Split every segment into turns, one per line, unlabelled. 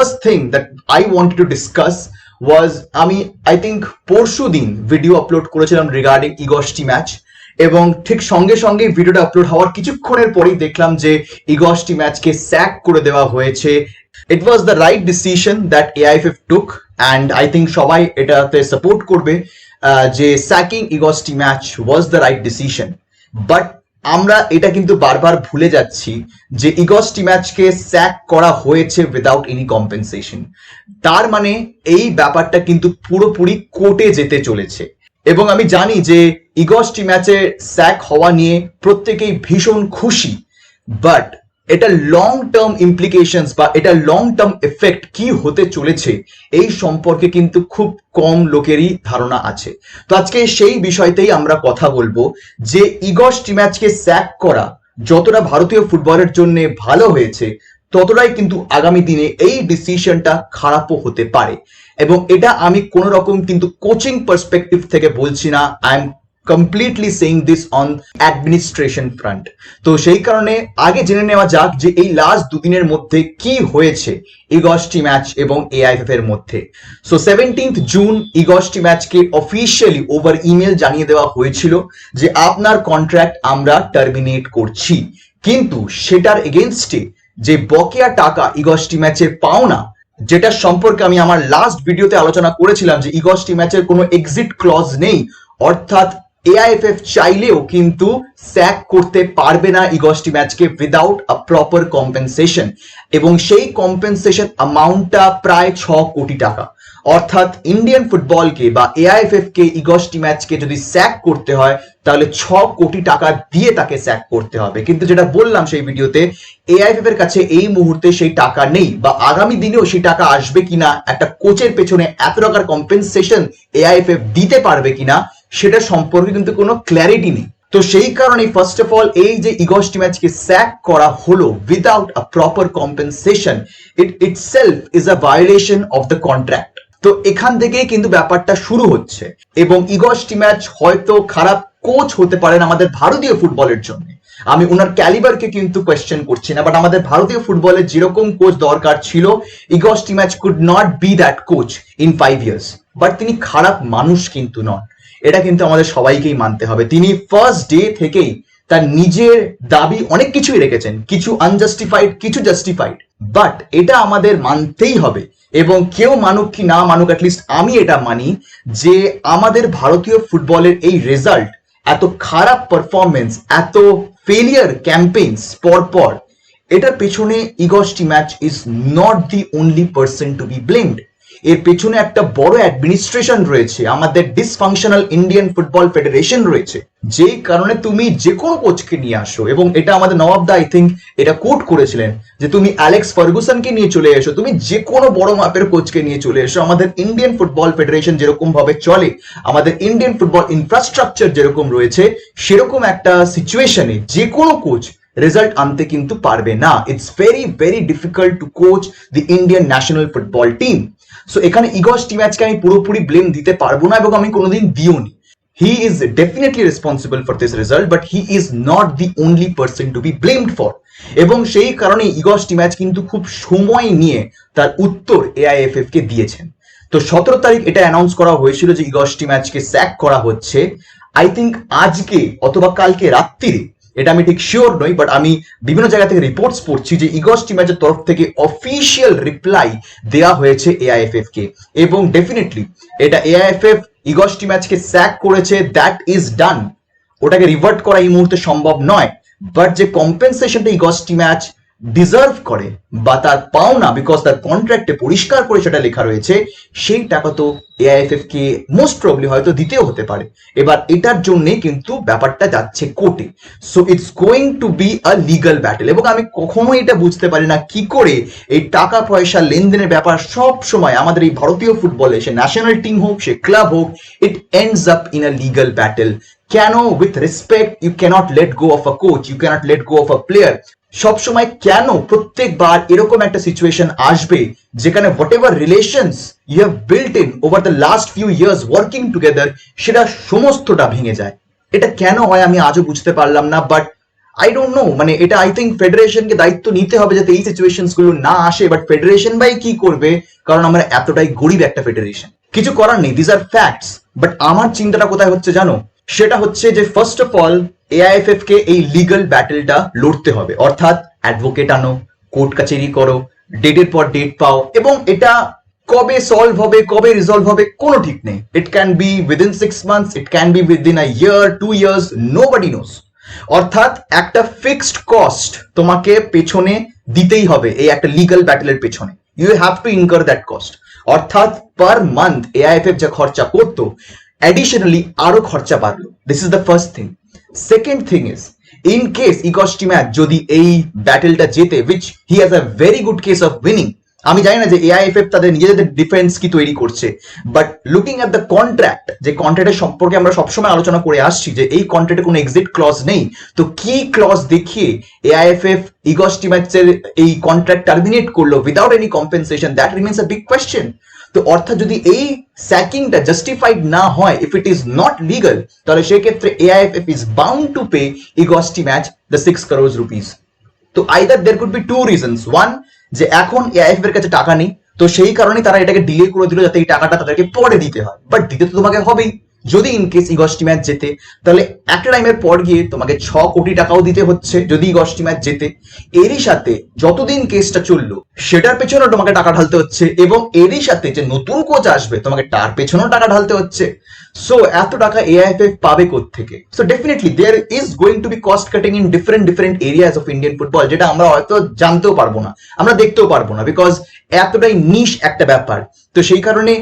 first thing that I wanted to discuss was I think পরশু দিন video upload করেছিলাম regarding ইগস্টি match এবং ঠিক সঙ্গে সঙ্গে ভিডিওটা আপলোড হওয়ার কিছুক্ষণের পরেই দেখলাম যে ইগস্টি ম্যাচকে স্যাক করে দেওয়া হয়েছে। It was the right decision that AIFF took and I think সবাই এটাতে সাপোর্ট করবে যে sacking Igor Stimac was the right decision. But আমরা এটা কিন্তু বারবার ভুলে যাচ্ছি যে ইগস্টি ম্যাচকে স্যাক করা হয়েছে উইদাউট এনি কম্পেনসেশন। তার মানে এই ব্যাপারটা কিন্তু পুরোপুরি কোর্টে যেতে চলেছে এবং আমি জানি যে ইগস্টি ম্যাচে স্যাক হওয়া নিয়ে প্রত্যেকেই ভীষণ খুশি, বাট এটা লং টার্ম ইমপ্লিকেশনস বা এটা লং টার্ম এফেক্ট কি হতে চলেছে এই সম্পর্কে কিন্তু খুব কম লোকেরই ধারণা আছে। তো আজকে সেই বিষয়তেই আমরা কথা বলবো যে ইগস্টি ম্যাচকে স্যাক করা যতটা ভারতীয় ফুটবলের জন্য ভালো হয়েছে ততটাই কিন্তু আগামী দিনে এই ডিসিশনটা খারাপও হতে পারে এবং এটা আমি কোন রকম কিন্তু কোচিং পার্সপেক্টিভ থেকে বলছি না, I am completely saying this on administration front। তো সেই কারণে আগে জেনে নেওয়া যাক যে এই লাস্ট দুদিনের মধ্যে কি হয়েছে ইগস্টি ম্যাচ এবং AIFF এর মধ্যে। সো 17th জুন ইগস্টি ম্যাচকে অফিশিয়ালি ওভার ইমেল জানিয়ে দেওয়া হয়েছিল যে আপনার কন্ট্রাক্ট আমরা টার্মিনেট করছি, কিন্তু সেটার এগেইনস্টে যে বকেয়া টাকা ইগস্টি ম্যাচের পাওনা, যেটা সম্পর্কে আমি আমার লাস্ট ভিডিওতে আলোচনা করেছিলাম যে ইগস্টি ম্যাচের কোনো এক্সিট ক্লজ নেই, অর্থাৎ AIFF চাইলেও কিন্তু স্যাক করতে পারবে না ইগস্টি ম্যাচকে উইদাউট আ প্রপার কম্পেনসেশন এবং সেই কম্পেনসেশন অ্যামাউন্টটা প্রায় 6 কোটি টাকা। অর্থাৎ ইন্ডিয়ান ফুটবলকে বা AIFF কে ইগস্টি ম্যাচকে যদি স্যাক করতে হয় তাহলে 6 কোটি টাকা দিয়ে তাকে স্যাক করতে হবে, কিন্তু যেটা বললাম সেই ভিডিওতে AIFF এর কাছে এই মুহূর্তে সেই টাকা নেই বা আগামী দিনেও সেই টাকা আসবে কিনা, একটা কোচের পেছনে এত টাকার কম্পেনসেশন AIFF দিতে পারবে কিনা সেটা সম্পর্কে কিন্তু কোনো ক্ল্যারিটি নেই। তো সেই কারণে ফার্স্ট অফ অল এই যে ইগস্টি ম্যাচকে স্যাক করা হলো without a proper compensation, it itself is a violation of the contract. তো এখান থেকেই কিন্তু ব্যাপারটা শুরু হচ্ছে এবং ইগস্টি ম্যাচ হয়তো খারাপ কোচ হতে পারেন আমাদের ভারতীয় ফুটবলের জন্য, আমি ওনার ক্যালিবারকে কিন্তু কোয়েশ্চেন করছি না, বাট আমাদের ভারতীয় ফুটবলের যেরকম কোচ দরকার ছিল Igor Stimac could not be that coach in 5 years। But তিনি খারাপ মানুষ কিন্তু নন, এটা কিন্তু আমাদের সবাইকেই মানতে হবে। তিনি ফার্স্ট ডে থেকেই তার নিজের দাবি অনেক কিছুই রেখেছেন, কিছু আনজাস্টিফাইড কিছু জাস্টিফাইড, বাট এটা আমাদের মানতেই হবে এবং কেউ মানুক কি না মানুক, অ্যাটলিস্ট আমি এটা মানি যে আমাদের ভারতীয় ফুটবলের এই রেজাল্ট, এত খারাপ পারফরমেন্স, এত ফেলিয়ার ক্যাম্পেইনস পরপর, এটার পেছনে Igor Stimac is not the only person to be blamed. এর পেছনে একটা বড় অ্যাডমিনিস্ট্রেশন রয়েছে, আমাদের ডিসফাংশনাল ইন্ডিয়ান ফুটবল ফেডারেশন রয়েছে, যেই কারণে তুমি যে কোনো কোচকে নিয়ে আসো, এবং এটা আমাদের নবাবদা আই থিঙ্ক এটা কোট করেছিলেন যে তুমি অ্যালেক্স ফার্গুসনকে নিয়ে চলে এসো, তুমি যে কোনো বড় মাপের কোচকে নিয়ে চলে এসো, আমাদের ইন্ডিয়ান ফুটবল ফেডারেশন যেরকম ভাবে চলে, আমাদের ইন্ডিয়ান ফুটবল ইনফ্রাস্ট্রাকচার যেরকম রয়েছে, সেরকম একটা সিচুয়েশনে যে কোনো কোচ রেজাল্ট আনতে কিন্তু পারবে না। It's very very difficult to coach the Indian national football team. So এখানে ইগস্টি ম্যাচকে আমি পুরোপুরি ব্লেম দিতে পারবো না এবং আমি কোনোদিন দিওনি। He is definitely responsible for this result, but he is not the only person to be blamed for. এবং সেই কারণে ইগস্টি ম্যাচ কিন্তু খুব সময় নিয়ে তার উত্তর AIFF কে দিয়েছেন। তো 17 তারিখ এটা অ্যানাউন্স করা হয়েছিল যে ইগস্টি ম্যাচকে স্যাক করা হচ্ছে। আই থিঙ্ক আজকে অথবা কালকে রাত্রিরে, এটা আমি ঠিক শিওর নই, বাট আমি বিভিন্ন জায়গা থেকে রিপোর্টস পড়ছি যে ইগস্টি ম্যাচের তরফ থেকে অফিশিয়াল রিপ্লাই দেওয়া হয়েছে AIFF কে এবং ডেফিনেটলি এটা AIFF ইগস্টি ম্যাচকে স্যাক করেছে, দ্যাট ইজ ডান, ওটাকে রিভার্ট করা এই মুহূর্তে সম্ভব নয়। বাট যে কম্পেনসেশনটা ইগস্টি ম্যাচ ডিজার্ভ করে বা তার পাওনা, বিকজ তার কন্ট্রাক্টে পরিষ্কার করে সেটা লেখা রয়েছে, সেই টাকা তো AIFF কে মোস্ট প্রবলি হয়তো দিতেও হতে পারে। এবার এটার জন্যে কিন্তু ব্যাপারটা যাচ্ছে কোর্টে। So it's going to be a legal battle এবং আমি কখনোই এটা বুঝতে পারি না কি করে এই টাকা পয়সা লেনদেনের ব্যাপার সব সময় আমাদের এই ভারতীয় ফুটবলে, সে ন্যাশনাল টিম হোক সে ক্লাব হোক, it ends up in a legal battle. কেন with respect you cannot let go of a coach, you cannot let go of a player? সবসময় কেন প্রত্যেকবার এরকম একটা সিচুয়েশন আসবে যেখানে whatever relations you have built in over the last few years working together, সেটা সমস্তটা ভেঙে যায়? এটা কেন হয় আমি আজও বুঝতে পারলাম না। বাট আই ডোন্ট নো, মানে এটা আই থিঙ্ক ফেডারেশনকে দায়িত্ব নিতে হবে যাতে এই সিচুয়েশনস গুলো না আসে। বাট ফেডারেশন ভাই কি করবে, কারণ আমরা এতটাই গরিব একটা ফেডারেশন, কিছু করার নেই, দিস আর ফ্যাক্টস। বাট আমার চিন্তাটা কোথায় হচ্ছে জানো, সেটা হচ্ছে যে ফার্স্ট অফ অল এআইএফএফ কে এই লিগাল ব্যাটেলটা লড়তে হবে, অর্থাৎ অ্যাডভোকেট আনো, কোর্ট কাচারি করো, ডেটের পর ডেট পাও, এবং এটা কবে সলভ হবে, কবে রিজলভ হবে কোনো ঠিক নেই। It can be within 6 months, it can be within a year, 2 years, nobody knows. অর্থাৎ একটা ফিক্সড কস্ট তোমাকে পেছনে দিতেই হবে এই একটা লিগাল ব্যাটেলের পেছনে, you have to incur that cost. অর্থাৎ পার মান্থ এআইএফএফ যা খরচা করতো অ্যাডিশনালি আরো খরচা বাড়লো। This is the first thing. Second thing is, in case Igor Stimac যদি এই ব্যাটেলটা জেতে, which he has a very good case of winning, আমি জানি না যে এআইএফএফ তাদের নিজেদের ডিফেন্স কি তৈরি করছে, but looking at the contract, যে কন্ট্রাক্টের সম্পর্কে আমরা সবসময় আলোচনা করে আসছি যে এই কন্ট্রাক্টে কোনো এক্সিট ক্লজ নেই, তো কি ক্লজ দেখিয়ে এআইএফএফ ইগস্টি ম্যাচের এই কন্ট্রাক্ট টার্মিনেট করলো without any compensation, that remains a big question. তো অর্থাৎ যদি এই স্যাকিংটা জাস্টিফাইড না হয়, if it is not legal, তাহলে সেক্ষেত্রে AIFF is bound to pay Igor Stimac the 6 crores rupees। তো either there could be 2 reasons, one, যে এখন এআইএফএফ এর কাছে টাকা নেই, তো সেই কারণে তারা এটাকে ডিলে করে দিল যাতে এই টাকাটা তাদেরকে পরে দিতে হয়, বাট দিতে তো তোমাকে হবেই। যদি ইনকেস ইগস্টি ম্যাচ জেতে, তাহলে একটা টাইমের পর গিয়ে তোমাকে 6 কোটি টাকাও দিতে হচ্ছে যদি ইগস্টি ম্যাচ জেতে। এরই সাথে যতদিন কেসটা চললো সেটার পেছনেও তোমাকে টাকা ঢালতে হচ্ছে, এবং এরই সাথে যে নতুন কোচ আসবে তোমাকে তার পেছনেও টাকা ঢালতে হচ্ছে। সো এত টাকা এআইএফএফ পাবে কোত্থেকে? So definitely there is going to be cost cutting in different areas of Indian football, যেটা আমরা হয়তো জানতেও পারবো না, আমরা দেখতেও পারবো না, বিকজ এতটাই নিশ একটা ব্যাপার। তো সেই কারণে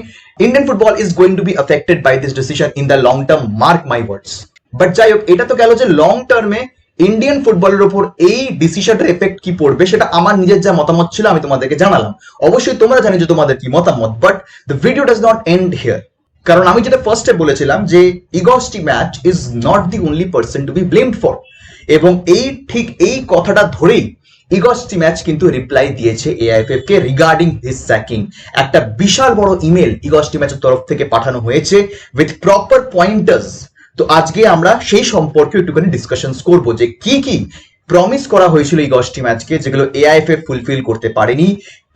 Indian football is going to be affected by this decision in the long term, mark my words. But যাই হোক, এটা তো গেল যে লং টার্মে ইন্ডিয়ান ফুটবলের উপর এই ডিসিশনটার এফেক্ট কি পড়বে, সেটা আমার নিজের যা মতামত ছিল আমি তোমাদেরকে জানালাম। অবশ্যই তোমরা জানি যে তোমাদের কি মতামত, but the video does not end here. কারণ আমি যেটা ফার্স্টে বলেছিলাম যে Igor Stimac is not the only person to be blamed for, এবং ঠিক এই কথাটা ধরেই ইগস্টি ম্যাচ কিন্তু রিপ্লাই দিয়েছে এআইএফএফ কে রিগার্ডিং হিজ স্যাকিং। একটা বিশাল বড় ইমেল ইগস্টি ম্যাচের তরফ থেকে পাঠানো হয়েছে উইথ প্রপার পয়েন্টার্স। তো আজকে আমরা সেই সম্পর্কে একটুখানি ডিসকাশনস করব যে কি কি প্রমিস করা হয়েছিল ইগস্টি ম্যাচকে যেগুলো এআইএফএফ ফুলফিল করতে পারেনি,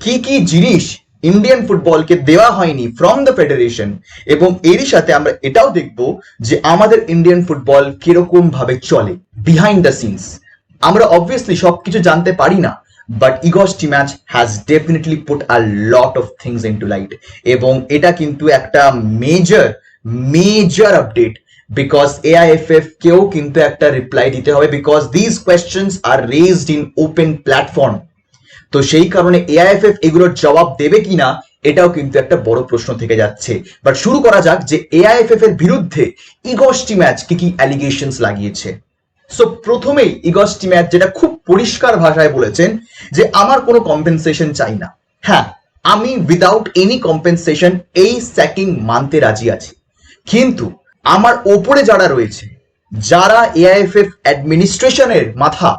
কি কি জিনিস ইন্ডিয়ান ফুটবলকে দেওয়া হয়নি ফ্রম দ্য ফেডারেশন, এবং এরই সাথে আমরা এটাও দেখব যে আমাদের ইন্ডিয়ান ফুটবল কিরকম ভাবে চলে বিহাইন্ড দ্য সিনস। আমরা অবভিয়াসলি সবকিছু জানতে পারি না, but Igor Stimac has definitely put a lot of things into light, এবং এটা কিন্তু একটা মেজর আপডেট, বিকজ এআইএফএফ কেও কিন্তু একটা রিপ্লাই দিতে হবে, because this questions are raised in open platform. তো সেই কারণে এআইএফএফ এগুলোর জবাব দেবে কিনা এটাও কিন্তু একটা বড় প্রশ্ন থেকে যাচ্ছে। বাট শুরু করা যাক যে এআইএফএফ এর বিরুদ্ধে ইগস্টি ম্যাচ কি কি অ্যালিগেশনস লাগিয়েছে। সো প্রথমেই ইগস্টি ম্যাচ যেটা খুব পরিষ্কার ভাষায় বলেছেন যে আমার কোনো কম্পেনসেশন চাই না। হ্যাঁ, আমি উইদাউট এনি কম্পেনসেশন এই স্যাকিং মানতে রাজি আছি, কিন্তু আমার ওপরে যারা রয়েছে, যারা এআইএফএফ অ্যাডমিনিস্ট্রেশনের মাথা,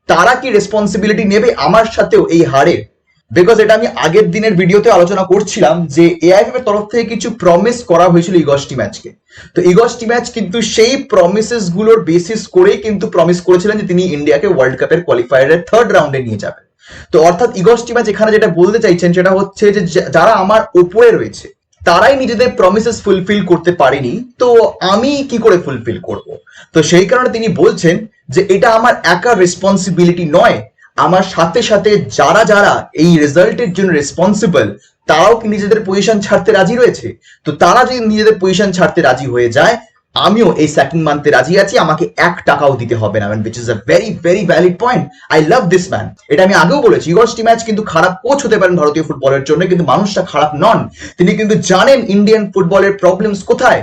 তারা কি রেসপন্সিবিলিটি নেবে আমার সাথেও এই হারের? বিকজ এটা আমি আগের দিনের ভিডিওতে আলোচনা করছিলাম যে এআইএফএফ এর তরফ থেকে কিছু প্রমিস করা হয়েছিল ইগস্টি ম্যাচকে। তো ইগস্টি ম্যাচ কিন্তু সেই প্রমিসেস গুলোর বেসিস করেই কিন্তু প্রমিস করেছিলেন যে তিনি ইন্ডিয়াকে ওয়ার্ল্ড কাপের কোয়ালিফায়ারের 3rd রাউন্ডে নিয়ে যাবেন। তো অর্থাৎ ইগস্টি ম্যাচ এখানে যেটা বলতে চাইছেন সেটা হচ্ছে যে যারা আমার ওপরে রয়েছে তারাই নিজেদের প্রমিসেস ফুলফিল করতে পারেনি, তো আমি কি করে ফুলফিল করব? তো সেই কারণে তিনি বলছেন যে এটা আমার একার রেসপন্সিবিলিটি নয়, আমার সাথে সাথে যারা যারা এই রেজাল্টের জন্য রেসপন্সিবল তারাও কি নিজেদের পজিশন ছাড়তে রাজি রয়েছে। তো তারা যদি নিজেদের পজিশন ছাড়তে রাজি হয়ে যায়, আমিও এই স্যাকিং মানতে রাজি আছি, আমাকে 1 টাকাও দিতে হবে না, which is a very very valid point. I love this man. এটা আমি আগেও বলেছি, ইগস্টি ম্যাচ কিন্তু খারাপ কোচ হতে পারেন ভারতীয় ফুটবলের জন্য, কিন্তু মানুষটা খারাপ নন। তিনি কিন্তু জানেন ইন্ডিয়ান ফুটবলের প্রবলেমস কোথায়।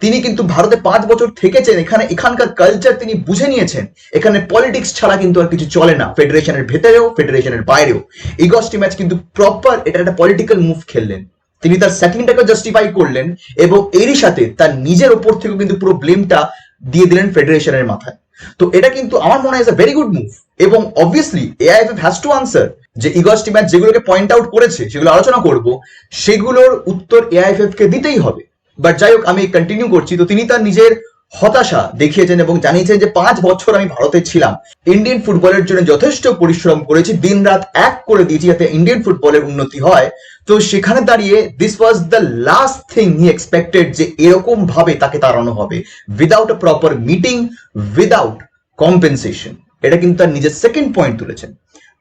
তিনি কিন্তু ভারতে 5 বছর থেকেছেন, এখানকার কালচার তিনি বুঝে নিয়েছেন। এখানে পলিটিক্স ছাড়া কিন্তু আর কিছু চলে না, ফেডারেশনের ভেতরেও ফেডারেশনের বাইরেও। ইগস্টি ম্যাচ কিন্তু প্রপার এটা একটা পলিটিক্যাল মুভ খেললেন, তিনি তার সেকেন্ডটাকে জাস্টিফাই করলেন, এবং এরই সাথে তার নিজের ওপর থেকে কিন্তু পুরো ব্লেমটা দিয়ে দিলেন ফেডারেশনের মাথায়। তো এটা কিন্তু আমার মনে হয় ভেরি গুড মুভ, এবং obviously AIFF has to answer যে ইগস্টি ম্যাচ যেগুলোকে পয়েন্ট আউট করেছে, সেগুলো আলোচনা করব, সেগুলোর উত্তর এআইএফএফ কে দিতেই হবে। বাট যাই হোক, আমি কন্টিনিউ করছি। তো তিনি তার নিজের হতাশা দেখিয়েছেন এবং জানিয়েছেন যে 5 বছর আমি ভারতে ছিলাম, ইন্ডিয়ান ফুটবলের জন্য যথেষ্ট পরিশ্রম করেছি, দিন রাত এক করে দিয়েছি যাতে ইন্ডিয়ান ফুটবলের উন্নতি হয়। তো সেখানে দাঁড়িয়ে this was the last thing he expected, যে এরকম ভাবে তাকে তাড়ানো হবে without a proper meeting, without compensation. এটা কিন্তু তার নিজের সেকেন্ড পয়েন্ট তুলেছেন।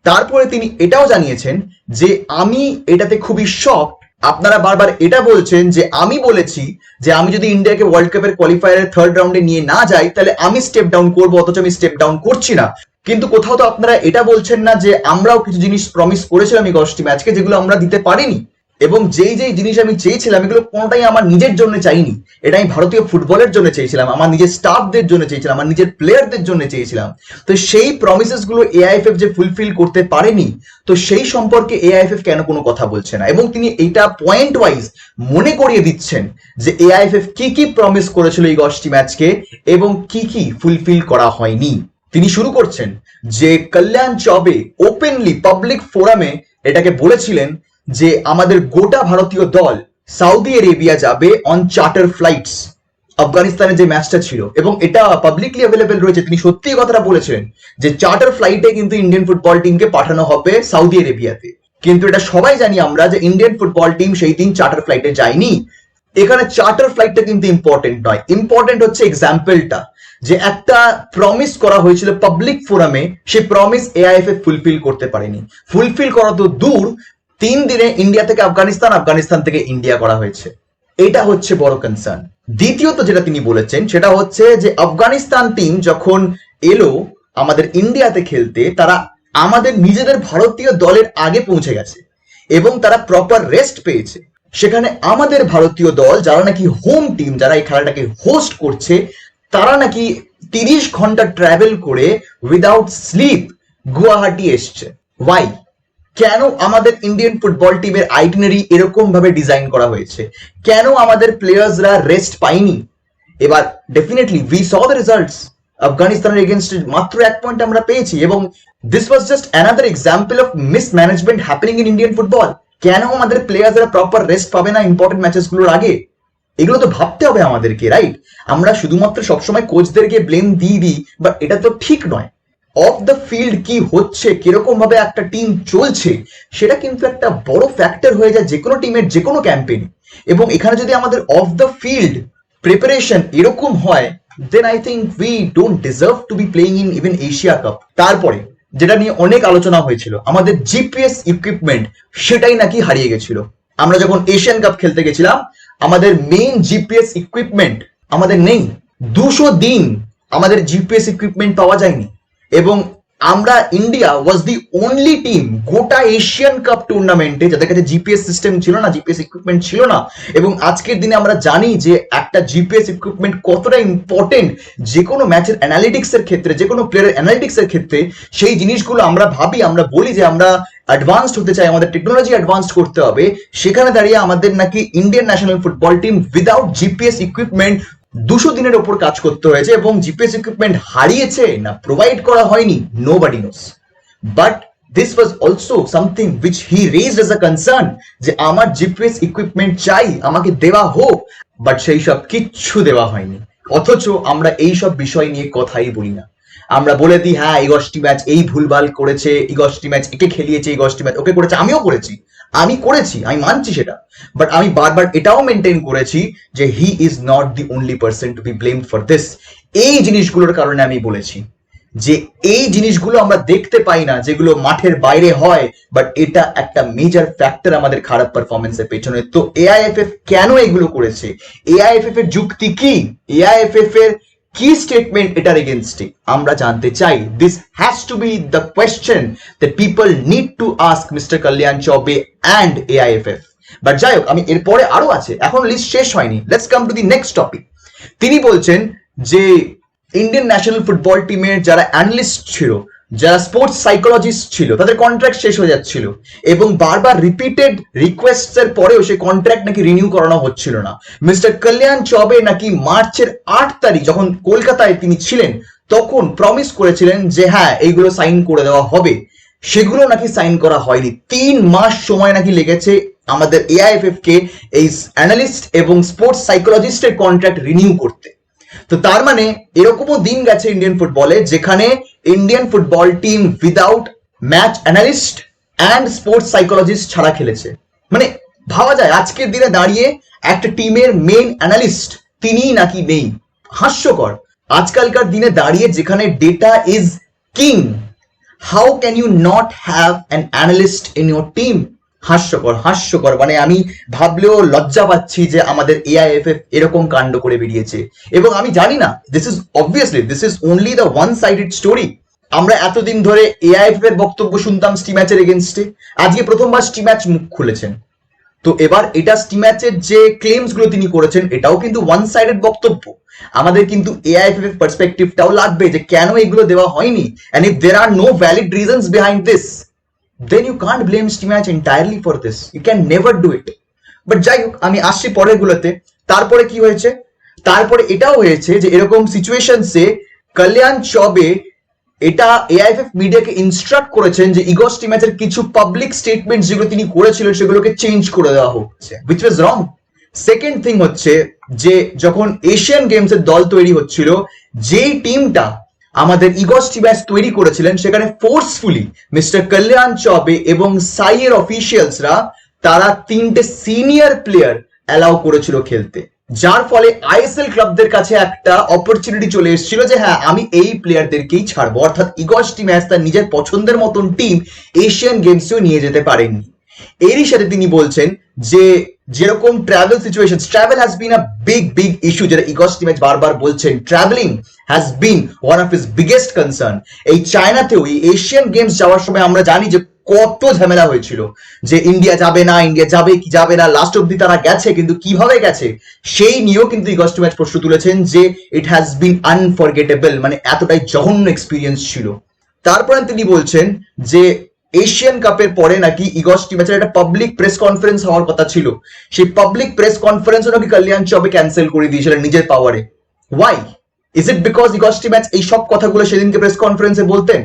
তারপরে তিনি এটাও জানিয়েছেন যে আমি এটাতে খুবই শক, আপনারা বারবার এটা বলছেন যে আমি বলেছি যে আমি যদি ইন্ডিয়াকে ওয়ার্ল্ড কাপের কোয়ালিফায়ারের 3rd রাউন্ডে নিয়ে না যাই তাহলে আমি স্টেপ ডাউন করবো, অথচ আমি স্টেপ ডাউন করছি না। কিন্তু কোথাও তো আপনারা এটা বলছেন না যে আমরাও কিছু জিনিস প্রমিস করেছিলাম এই 10টি ম্যাচকে যেগুলো আমরা দিতে পারিনি, এবং যেই যেই জিনিস আমি চেয়েছিলাম এগুলো কোনোটাই আমার নিজের জন্য চাইনি, এটা আমি ভারতীয় ফুটবলের জন্য চেয়েছিলাম, আমার নিজের স্টাফদের জন্য চেয়েছিলাম, আমার নিজের প্লেয়ারদের জন্য চেয়েছিলাম। তো সেই প্রমিসেস গুলো এআইএফএফ যে ফুলফিল করতে পারেনি, তো সেই সম্পর্কে এআইএফএফ কেন কোনো কথা বলছে না? এবং তিনি এইটা পয়েন্ট ওয়াইজ মনে করিয়ে দিচ্ছেন যে এআইএফএফ কি কি প্রমিস করেছিল এই 10টি ম্যাচকে এবং কি কি ফুলফিল করা হয়নি। তিনি শুরু করছেন যে কল্যাণ চৌবে ওপেনলি পাবলিক ফোরামে এটাকে বলেছিলেন যে আমাদের গোটা ভারতীয় দল সৌদি আরেবিয়া যাবে অন চার্টার ফ্লাইটস, আফগানিস্তানের যে ম্যাচটা ছিল, এবং এটা পাবলিকলি অ্যাভেলেবেল রয়েছে। তিনি সত্যি কথাটা বলেছিলেন যে চার্টার ফ্লাইটে কিন্তু ইন্ডিয়ান ফুটবল টিমকে পাঠানো হবে সৌদি আরেবিয়াতে। কিন্তু এটা সবাই জানি আমরা যে ইন্ডিয়ান ফুটবল টিম সেই দিন চার্টার ফ্লাইটে যায়নি। এখানে চার্টার ফ্লাইটটা কিন্তু ইম্পর্টেন্ট নয়, ইম্পর্টেন্ট হচ্ছে এক্সাম্পলটা, যে একটা প্রমিস করা হয়েছিল পাবলিক ফোরামে, সেই প্রমিস এআইএফএফ ফুলফিল করতে পারেনি। ফুলফিল করা তো দূর, 3 দিনে ইন্ডিয়া থেকে আফগানিস্তান, আফগানিস্তান থেকে ইন্ডিয়া করা হয়েছে। এটা হচ্ছে বড় কনসার্ন। দ্বিতীয়ত যেটা তিনি বলেছেন সেটা হচ্ছে যে আফগানিস্তান টিম যখন এলো আমাদের ইন্ডিয়াতে খেলতে, তারা আমাদের নিজেদের ভারতীয় দলের আগে পৌঁছে গেছে এবং তারা প্রপার রেস্ট পেয়েছে। সেখানে আমাদের ভারতীয় দল যারা নাকি হোম টিম, যারা এই খেলাটাকে হোস্ট করছে, তারা নাকি 30 ঘন্টা ট্রাভেল করে উইদাউট স্লিপ গুয়াহাটি এসছে। ওয়াই? কেন আমাদের ইন্ডিয়ান ফুটবল টিমের আইটিনারি এরকম ভাবে ডিজাইন করা হয়েছে? কেন আমাদের প্লেয়ার্সরা রেস্ট পায়নি? এবার definitely we saw the results. আফগানিস্তানের এগেনস্টে মাত্র 1 পয়েন্ট আমরা পেয়েছি, এবং this was just another example of mismanagement happening in Indian football. কেন আমাদের প্লেয়ার্সরা প্রপার রেস্ট পাবে না ইম্পর্টেন্ট ম্যাচেস গুলোর আগে? এগুলো তো ভাবতে হবে আমাদেরকে, রাইট? আমরা শুধুমাত্র সবসময় কোচদেরকে ব্লেম দিয়ে দিই, বাট এটা তো ঠিক নয়। অফ দ্য ফিল্ড কি হচ্ছে, কিরকম ভাবে একটা টিম চলছে, সেটা কিন্তু একটা বড় ফ্যাক্টর হয়ে যায় যে কোনো টিমের যে কোনো ক্যাম্পেইন। এবং এখানে যদি আমাদের অফ দ্য ফিল্ড প্রিপারেশন এরকম হয়, then I think we don't deserve to be playing in even Asia cup. তারপরে যেটা নিয়ে অনেক আলোচনা হয়েছিল, আমাদের জিপিএস ইকুইপমেন্ট, সেটাই নাকি হারিয়ে গেছিল। আমরা যখন এশিয়ান কাপ খেলতে গেছিলাম, আমাদের মেইন জিপিএস ইকুইপমেন্ট আমাদের নেই। 200 দিন আমাদের জিপিএস ইকুইপমেন্ট পাওয়া যায়নি, এবং আমরা India was the only team গোটা এশিয়ান কাপ টুর্নামেন্টে যাদের কাছে জিপিএস সিস্টেম ছিল না, জিপিএস ইকুইপমেন্ট ছিল না। এবং আজকের দিনে আমরা জানি যে একটা জিপিএস ইকুইপমেন্ট কতটা ইম্পর্টেন্ট যে কোনো ম্যাচের অ্যানালিটিক্স এর ক্ষেত্রে, যে কোনো প্লেয়ারের অ্যানালিটিক্স এর ক্ষেত্রে। সেই জিনিসগুলো আমরা ভাবি, আমরা বলি যে আমরা অ্যাডভান্সড হতে চাই, আমাদের টেকনোলজি অ্যাডভান্সড করতে হবে। সেখানে দাঁড়িয়ে আমাদের নাকি Indian national football team without GPS equipment 200 দিনের ওপর কাজ করতে হয়েছে, এবং জিপিএস ইকুইপমেন্ট হারিয়েছে না প্রোভাইড করা হয়নি, nobody knows. But this was also something which he raised as a concern, যে আমার জিপিএস ইকুইপমেন্ট চাই, আমাকে দেওয়া হোক। বাট সেই সব কিচ্ছু দেওয়া হয়নি, অথচ আমরা এই সব বিষয় নিয়ে কথাই বলি না। আমরা বলে দিই হ্যাঁ এই 10টি ম্যাচ এই ভুলভাল করেছে, এই 10টি ম্যাচ একে খেলিয়েছে, এই 10টি ম্যাচ ওকে করেছে। আমিও করেছি, আমি মানছি সেটা। বাট আমি বারবার এটাও মেনটেন করেছি যে হি is not the only person to be blamed for this. এই জিনিসগুলোর কারণে আমি বলেছি যে এই জিনিসগুলো আমরা দেখতে পাই না, যেগুলো মাঠের বাইরে হয়, বাট এটা একটা মেজর ফ্যাক্টর আমাদের খারাপ পারফরমেন্সের পেছনে। তো এআইএফএফ কেন এগুলো করেছে? এআইএফএফ এর যুক্তি কি? এআইএফএফ এর কি স্টেটমেন্ট এটার এগেনস্টে আমরা জানতে চাই। This has to be the question that people need to ask mister Kalyan Chaubey and AIFF. But যাই হোক, আমি এরপরে আরো আছে, এখন লিস্ট শেষ হয়নি। Let's come to the next topic. তিনি বলছেন যে ইন্ডিয়ান ন্যাশনাল ফুটবল টিমের যারা অ্যানালিস্ট ছিল, যারা স্পোর্টস সাইকোলজিস্ট ছিল, তাদের কন্ট্রাক্ট শেষ হয়ে যাচ্ছিল, এবং বারবার রিপিটেড রিকোয়েস্ট এর পরেও সেই কন্ট্রাক্ট নাকি রিনিউ করানো হচ্ছিল না। মিস্টার কল্যাণ চৌবে নাকি মার্চের 8 তারিখ যখন কলকাতায় তিনি ছিলেন, তখন প্রমিস করেছিলেন যে হ্যাঁ এইগুলো সাইন করে দেওয়া হবে। সেগুলো নাকি সাইন করা হয়নি। 3 মাস সময় নাকি লেগেছে আমাদের এআইএফএফ কে এই অ্যানালিস্ট এবং স্পোর্টস সাইকোলজিস্টের কন্ট্রাক্ট রিনিউ করতে। তো তার মানে এরকমও দিন গেছে ইন্ডিয়ান ফুটবলে যেখানে Indian football team without match analyst and sports psychologist ছাড়া খেলেছে। মানে ভাবা যায় আজকের দিনে দাঁড়িয়ে একটা টিমের মেইন অ্যানালিস্ট তিনিই নাকি নেই। হাস্যকর। আজকালকার দিনে দাঁড়িয়ে যেখানে data is king, how can you not have an analyst in your team? হাস্যকর, হাস্যকর। মানে আমি ভাবলেও লজ্জা পাচ্ছি যে আমাদের এআইএফএফ এরকম কাণ্ড করে বেরিয়েছে। এবং আমি জানি না, this is only the one sided story. আমরা এতদিন ধরে এআইএফএফ এর বক্তব্য শুনতাম স্টিম্যাচের এগেনস্টে, আজকে প্রথমবার স্টিম্যাচ মুখ খুলেছেন। তো এবার এটা স্টিম্যাচের যে ক্লেমস গুলো তিনি করেছেন এটাও কিন্তু ওয়ান সাইডেড বক্তব্য। আমাদের কিন্তু এআইএফএফ এর পার্সপেক্টিভটাও লাগবে যে কেন এগুলো দেওয়া হয়নি, and if there are no valid reasons behind this, then you can't blame Steammatch entirely for this. You can never do it. But যাই হোক, আমি আসছি পরের গুলোতে। তারপরে কি হয়েছে? তারপরে এটাও হয়েছে যে এরকম সিচুয়েশনসে কল্যাণ চবে এটা এআইএফএফ মিডিয়াকে ইনস্ট্রাক্ট করেছেন যে ইগো স্টিম্যাচের কিছু পাবলিক স্টেটমেন্ট যেগুলো তিনি করেছিলেন সেগুলোকে চেঞ্জ করে দেওয়া হচ্ছে, which was wrong. Second thing হচ্ছে যে যখন এশিয়ান গেমস এর দল তৈরি হচ্ছিল, যেই টিমটা আমাদের ইগো স্টিম্যাচ তৈরি করেছিলেন সেখানে ফোর্সফুলি মিস্টার কল্যাণ চবে এবং সাইয়ের অফিসিয়ালসরা তারা 3টে সিনিয়র প্লেয়ার অ্যালাউ করেছিল খেলতে, যার ফলে আইএসএল ক্লাবদের কাছে একটা অপরচুনিটি চলে এসেছিল যে হ্যাঁ আমি এই প্লেয়ারদেরকেই ছাড়বো। অর্থাৎ ইগো স্টিম্যাচ তার নিজের পছন্দের মতন টিম এশিয়ান গেমসেও নিয়ে যেতে পারেননি। এরই সাথে তিনি বলছেন যে যেরকম travel situation, travel has been a big issue, যেটা ইগো স্টিম্যাচ বারবার বলছেন, travelling has been one of his biggest concern. এই চায়নাতেও এই এশিয়ান গেমস যাওয়ার সময় আমরা জানি যে কত ঝামেলা হয়েছিল যে ইন্ডিয়া যাবে না, ইন্ডিয়া যাবে কি যাবে না, লাস্ট অব্দি তারা গেছে, কিন্তু কিভাবে গেছে সেই নিয়েও কিন্তু ইগো স্টিম্যাচ প্রশ্ন তুলেছেন যে ইট হ্যাজ বিন আনফরগেটেবল, মানে এতটাই জঘন্য এক্সপিরিয়েন্স ছিল। তারপরে তিনি বলছেন যে এশিয়ান কাপের পরে নাকি ইগো স্টিম্যাচের একটা পাবলিক প্রেস কনফারেন্স হওয়ার কথা ছিল, সেই পাবলিক প্রেস কনফারেন্সও নাকি কল্যাণ চবে ক্যান্সেল করে দিয়েছিলেন নিজের পাওয়ারে। Why? Is it because Igor Stimac এই সব কথাগুলো সেদিনকে প্রেস কনফারেন্সে বলতেন?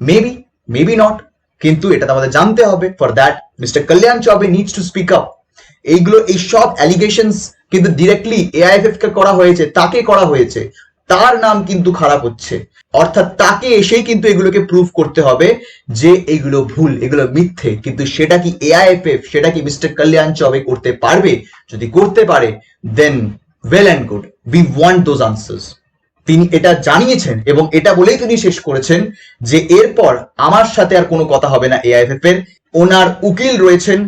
মেবি, মেবি নট, কিন্তু এটা তো আমাদের জানতে হবে। ফর দ্যাট মিস্টার কল্যাণ চবে নিডস টু স্পিক আপ। এইগুলো, এই সব অ্যালিগেশনস কিন্তু ডিরেক্টলি এআইএফএফ কে করা হয়েছে, তাকে করা হয়েছে, তার নাম কিন্তু খারাপ হচ্ছে। অর্থাৎ তাকে এসেই কিন্তু এগুলোকে প্রুভ করতে হবে যে এগুলো ভুল, এগুলো মিথ্যে। কিন্তু সেটা কি এআইএফএফ, সেটা কি মিস্টার কল্যাণ চবে করতে পারবে? যদি করতে পারে then well and good, we want those answers. তিনি এটা জানিয়েছেন এবং এটা বলেই তিনি শেষ করেছেন যে এরপর আমার সাথে আর কোনো কথা হবে না এআইএফএফ এর। ওনার উকিল রয়েছেন,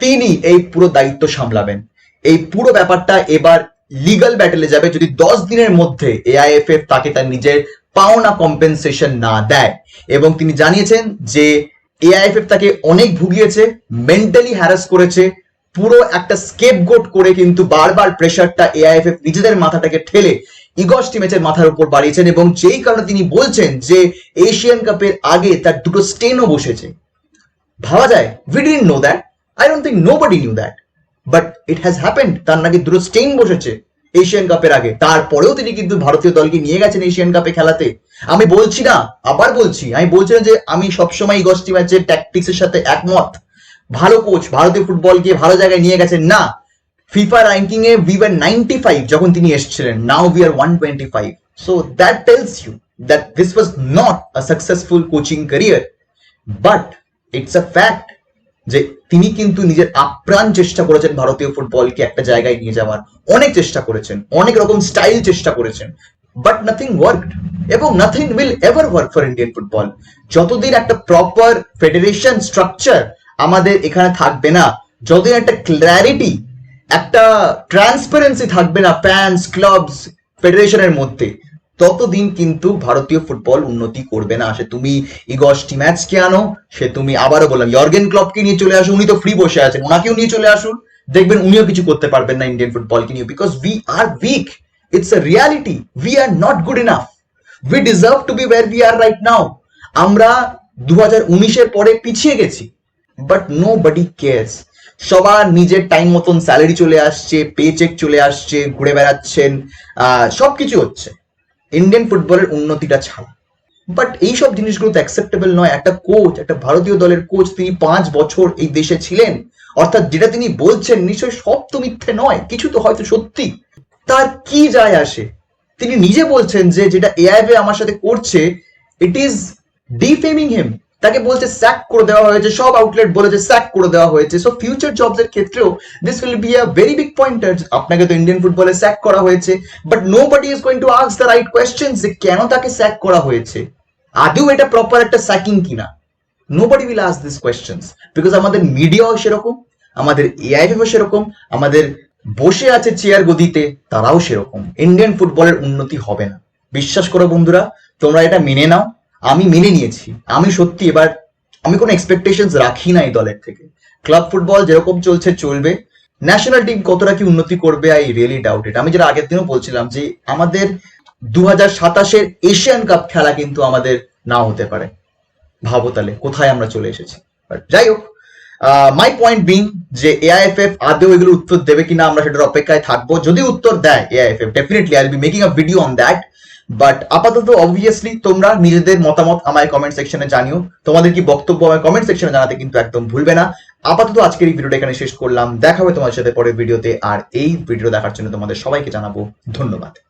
তিনি এই পুরো দায়িত্ব সামলাবেন। এই পুরো ব্যাপারটা এবার লিগাল ব্যাটেলে যাবে যদি 10 দিনের মধ্যে এআইএফএফ তাকে তার নিজের পাওনা কম্পেনসেশন না দেয়। এবং তিনি জানিয়েছেন যে এআইএফএফ তাকে অনেক ভুগিয়েছে, মেন্টালি হ্যারাস করেছে, পুরো একটা স্কেপগোট করে কিন্তু বারবার প্রেশারটা এআইএফএফ নিজেদের মাথাটাকে ঠেলে ইগো স্টিম্যাচের মাথার উপর বাড়িয়েছেন। এবং যেই কারণে তিনি বলছেন যে এশিয়ান কাপের আগে তার 2টো স্টেনও বসেছে। ভাবা যায়, we didn't know that. I don't think nobody knew that. But it has happened. তার নাকি 2টো স্টেন বসেছে এশিয়ান কাপের আগে। তারপরেও তিনি কিন্তু ভারতীয় দলকে নিয়ে গেছেন এশিয়ান কাপে খেলাতে। আমি বলছি না, আবার বলছি, আমি বলছিলাম যে আমি সবসময় ইগো স্টিম্যাচের ট্যাকটিক্সের সাথে একমত। ভালো কোচ, ভারতীয় ফুটবলকে ভালো জায়গায় নিয়ে গেছেন। না, FIFA ranking A we were 95 যখন তিনি এসেছিলেন, now we are 125. So that tells you that this was not a successful coaching career. But it's a fact যে তিনি কিন্তু নিজের আপ্রাণ চেষ্টা করেছেন ভারতীয় ফুটবলকে একটা জায়গায় নিয়ে যাওয়ার। অনেক চেষ্টা করেছেন, অনেক রকম স্টাইল চেষ্টা করেছেন, বাট নাথিং ওয়ার্কড এবং nothing will ever work for Indian football. যতদিন একটা প্রপার ফেডারেশন স্ট্রাকচার আমাদের এখানে থাকবে না, যতদিন একটা ক্ল্যারিটি, একটা ট্রান্সপারেন্সি থাকবে না ফ্যান্স, ক্লাবস, ফেডারেশনের মধ্যে, ততদিন কিন্তু ভারতীয় ফুটবল উন্নতি করবে না। সে তুমি ইগো স্টিম্যাচকে আনো, সে তুমি আবারও বললাম ইয়র্গেন ক্লপকে নিয়ে চলে আসুন, উনি তো ফ্রি বসে আছেন, ওনাকেও নিয়ে চলে আসুন, দেখবেন উনিও কিছু করতে পারবেন না ইন্ডিয়ান ফুটবলকে নিয়ে। Because we are weak, it's a reality, we are not good enough, we deserve to be where we are right now. আমরা 2019-এর পরে পিছিয়ে গেছি, বাট নো বডি কেয়ার্স। সবার নিজের টাইম মতন স্যালারি চলে আসছে, পে চেক চলে আসছে, ঘুরে বেড়াচ্ছেন, সবকিছু হচ্ছে ইন্ডিয়ান ফুটবলের উন্নতিটা ছাড়া। বাট এইসব জিনিসগুলো তো অ্যাকসেপ্টেবল নয়। একটা কোচ, একটা ভারতীয় দলের কোচ, তিনি 5 বছর এই দেশে ছিলেন, অর্থাৎ যেটা তিনি বলছেন নিশ্চয়ই সব তো মিথ্যে নয়, কিছু তো হয়তো সত্যি। তার কি যায় আসে তিনি নিজে বলছেন যে যেটা এআইএফএ আমার সাথে করছে ইট ইজ ডিফেমিং হিম, তাকে বলছে স্যাক করে দেওয়া হয়েছে, সব আউটলেট বলেছে স্যাক করে দেওয়া হয়েছে। সো ফিউচার জবস এর ক্ষেত্রেও this will be a very big pointer. আপনাকে তো ইন্ডিয়ান ফুটবলে স্যাক করা হয়েছে, but nobody is going to ask the right questions যে কেন তাকে স্যাক করা হয়েছে, আদৌ এটা প্রপার একটা স্যাকিং কিনা। Nobody will ask this questions because আমাদের মিডিয়াও সেরকম, আমাদের এআইএফও সেরকম, আমাদের বসে আছে চেয়ার গদিতে তারাও সেরকম। ইন্ডিয়ান ফুটবলের উন্নতি হবে না, বিশ্বাস করো বন্ধুরা, তোমরা এটা মেনে নাও। আমি মেনে নিয়েছি, আমি সত্যি এবার আমি কোনো এক্সপেকটেশনস রাখি না এই দলের থেকে। ক্লাব ফুটবল যেরকম চলছে চলবে, ন্যাশনাল টিম কতটা কি উন্নতি করবে আই রিয়েলি ডাউট ইট। আমি যেটা আগের দিনও বলছিলাম যে আমাদের 2027-এর এশিয়ান কাপ খেলা কিন্তু আমাদের নাও হতে পারে। ভাবো তাহলে কোথায় আমরা চলে এসেছি। বাট যাই হোক, মাই পয়েন্ট বিং যে এআইএফএফ আদৌ এগুলো উত্তর দেবে কিনা আমরা সেটার অপেক্ষায় থাকবো। যদি উত্তর দেয় AIFF, definitely I will be making a video on that. But আপাতত অবভিয়াসলি তোমরা নিজেদের মতামত আমায় কমেন্ট সেকশনে জানিও, তোমাদের কি বক্তব্য আমায় কমেন্ট সেকশনে জানাতে কিন্তু একদম ভুলবে না। আপাতত আজকের এই ভিডিওটা এখানে শেষ করলাম, দেখা হবে তোমার সাথে পরের ভিডিওতে। আর এই ভিডিও দেখার জন্য তোমাদের সবাইকে জানাবো ধন্যবাদ।